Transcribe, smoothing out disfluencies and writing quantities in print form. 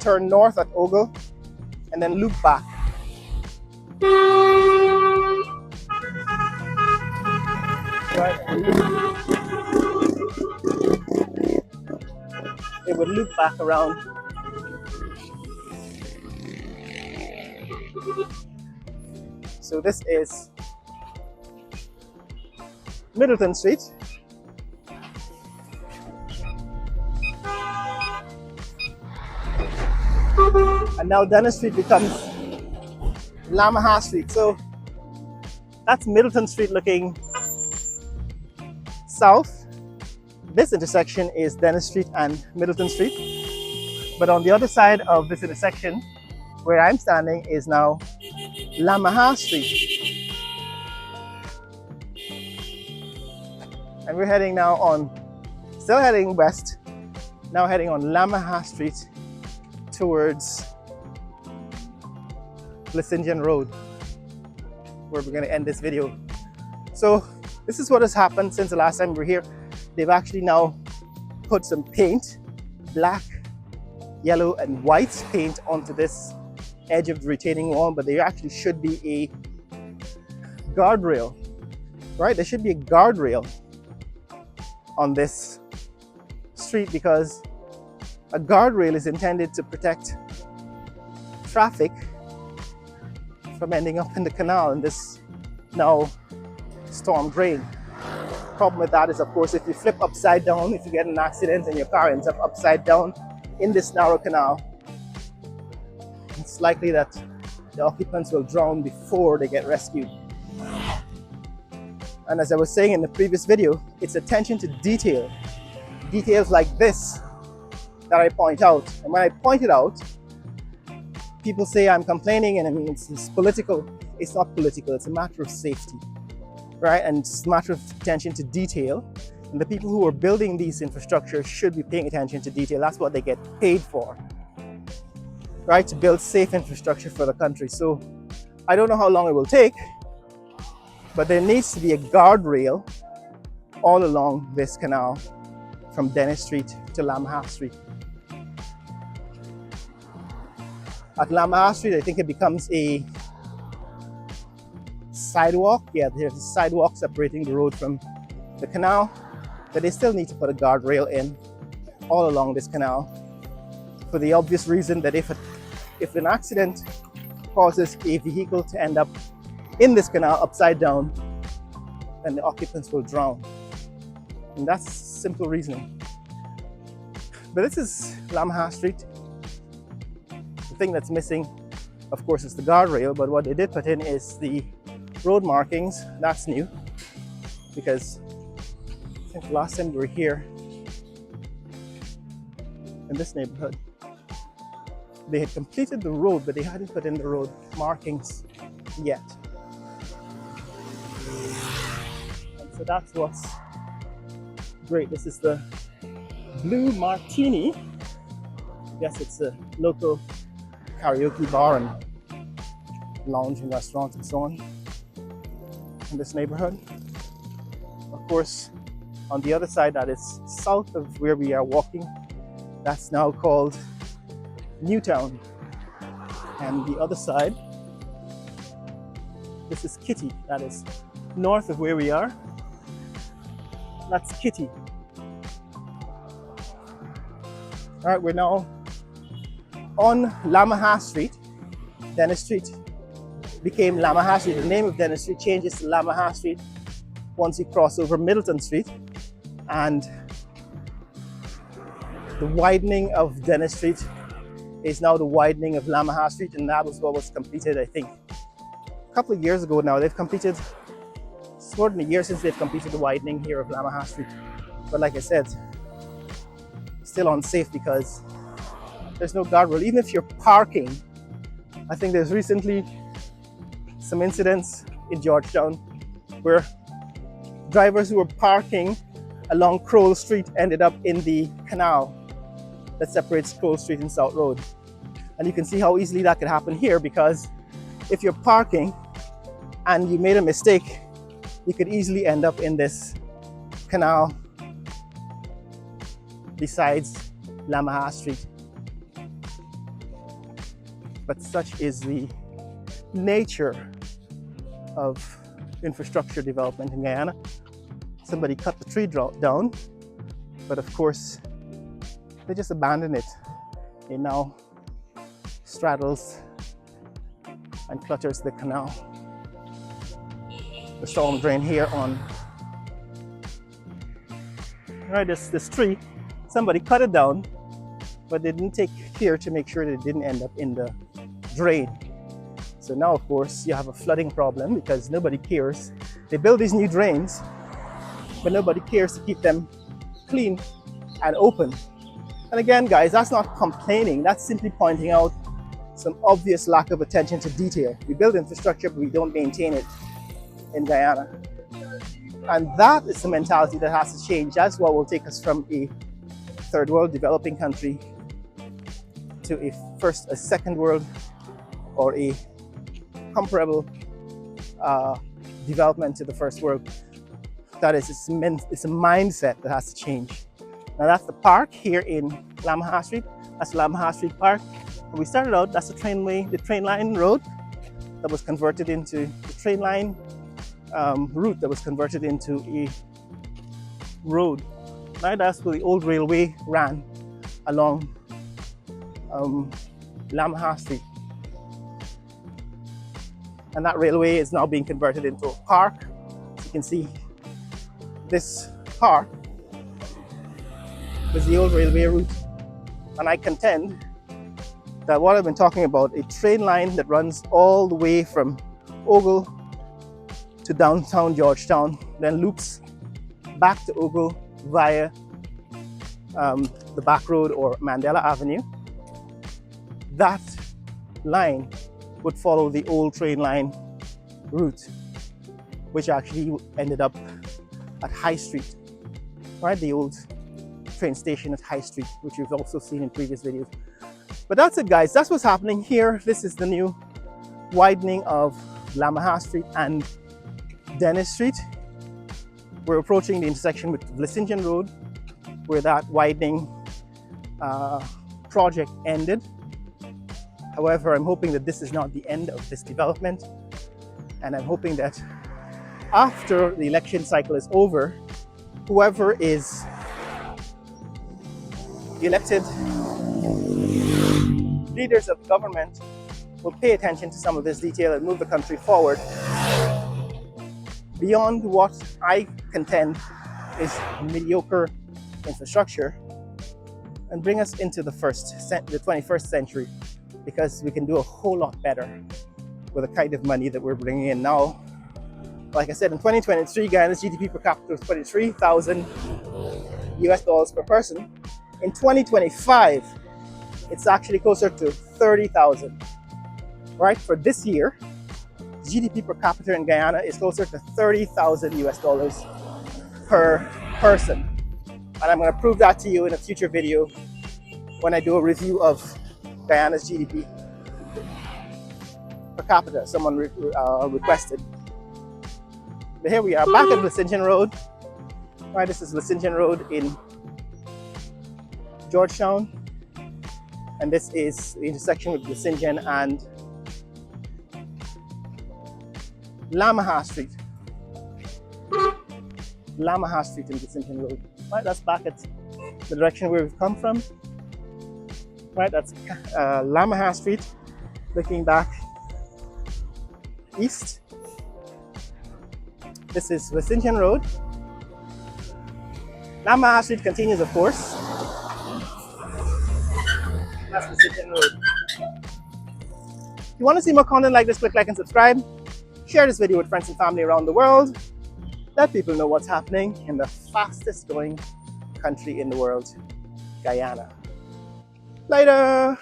turn north at Ogle and then loop back. Right? It would loop back around. So this is Middleton Street. And now Dennis Street becomes Lamaha Street. So that's Middleton Street looking south. This intersection is Dennis Street and Middleton Street. But on the other side of this intersection, where I'm standing, is now Lamaha Street. And we're heading now on, still heading west, now heading on Lamaha Street towards Lisingian Road, where we're going to end this video. So this is what has happened since the last time we were here. They've actually now put some paint, black, yellow and white paint onto this edge of the retaining wall, but there actually should be a guardrail, right? There should be a guardrail on this street because a guardrail is intended to protect traffic from ending up in the canal in this now storm drain. Problem with that is, of course, if you flip upside down, if you get an accident and your car ends up upside down in this narrow canal, it's likely that the occupants will drown before they get rescued. And as I was saying in the previous video, it's attention to detail. Details like this that I point out. And when I point it out, people say I'm complaining and I mean it's political. It's not political, it's a matter of safety, right? And it's a matter of attention to detail. And the people who are building these infrastructures should be paying attention to detail. That's what they get paid for, right? To build safe infrastructure for the country. So I don't know how long it will take, but there needs to be a guardrail all along this canal from Dennis Street to Lamaha Street. At Lamaha Street, I think it becomes a sidewalk. Yeah, there's a sidewalk separating the road from the canal, but they still need to put a guardrail in all along this canal for the obvious reason that if an accident causes a vehicle to end up in this canal upside down, then the occupants will drown. And that's simple reasoning. But this is Lamaha Street. The thing that's missing, of course, is the guardrail, but what they did put in is the road markings. That's new, because I think the last time we were here in this neighborhood, they had completed the road, but they hadn't put in the road markings yet. And so that's what's great. This is the Blue Martini. I guess it's a local karaoke bar and lounge and restaurant and so on in this neighborhood. Of course, on the other side, that is south of where we are walking, that's now called Newtown. And the other side, this is Kitty, that is north of where we are. That's Kitty. All right, we're now on Lamaha Street. Dennis Street became Lamaha Street. The name of Dennis Street changes to Lamaha Street once you cross over Middleton Street. And the widening of Dennis Street is now the widening of Lamaha Street, and that was what was completed, I think, a couple of years ago now. They've completed, it's more than a year since they've completed the widening here of Lamaha Street. But like I said, still unsafe because there's no guardrail. Even if you're parking, I think there's recently some incidents in Georgetown where drivers who were parking along Crowell Street ended up in the canal that separates Crowell Street and South Road. And you can see how easily that could happen here, because if you're parking and you made a mistake, you could easily end up in this canal besides Lamaha Street. But such is the nature of infrastructure development in Guyana. Somebody cut the tree down, but of course, they just abandoned it. It now straddles and clutters the canal. The storm drain here on, right, this tree, somebody cut it down, but they didn't take care to make sure that it didn't end up in the drain. So now, of course, you have a flooding problem because nobody cares. They build these new drains, but nobody cares to keep them clean and open. And again, guys, that's not complaining. That's simply pointing out some obvious lack of attention to detail. We build infrastructure, but we don't maintain it in Guyana. And that is the mentality that has to change. That's what will take us from a third world developing country to a second world or a comparable development to the first world. That is, it's a mindset that has to change. Now that's the park here in Lamaha Street. That's Lamaha Street Park. When we started out, that's the train line road that was converted into the train line route that was converted into a road. Now that's where the old railway ran along Lamaha Street. And that railway is now being converted into a park. As you can see, this park was the old railway route. And I contend that what I've been talking about, a train line that runs all the way from Ogle to downtown Georgetown, then loops back to Ogle via the back road or Mandela Avenue. That line would follow the old train line route, which actually ended up at High Street, right? The old train station at High Street, which you've also seen in previous videos. But that's it, guys. That's what's happening here. This is the new widening of Lamaha Street and Dennis Street. We're approaching the intersection with Vlissingen Road, where that widening project ended. However, I'm hoping that this is not the end of this development, and I'm hoping that after the election cycle is over, whoever is elected leaders of government will pay attention to some of this detail and move the country forward beyond what I contend is mediocre infrastructure and bring us into the 21st century, because we can do a whole lot better with the kind of money that we're bringing in now. Like I said, in 2023, Guyana's GDP per capita was $23,000 US per person. In 2025, it's actually closer to 30,000. Right? For this year, GDP per capita in Guyana is closer to $30,000 US per person. And I'm going to prove that to you in a future video when I do a review of Guyana's GDP per capita. Someone requested. But here we are back at Vlissingen Road. Right, this is Vlissingen Road in Georgetown. And this is the intersection with Vlissingen and Lamaha Street. Lamaha Street in Vlissingen Road. Right, that's back at the direction where we've come from. Right, that's Lamaha Street, looking back east. This is Vlissingen Road. Lamaha Street continues, of course. That's Vlissingen Road. If you want to see more content like this, click like and subscribe. Share this video with friends and family around the world. Let people know what's happening in the fastest growing country in the world, Guyana. Later!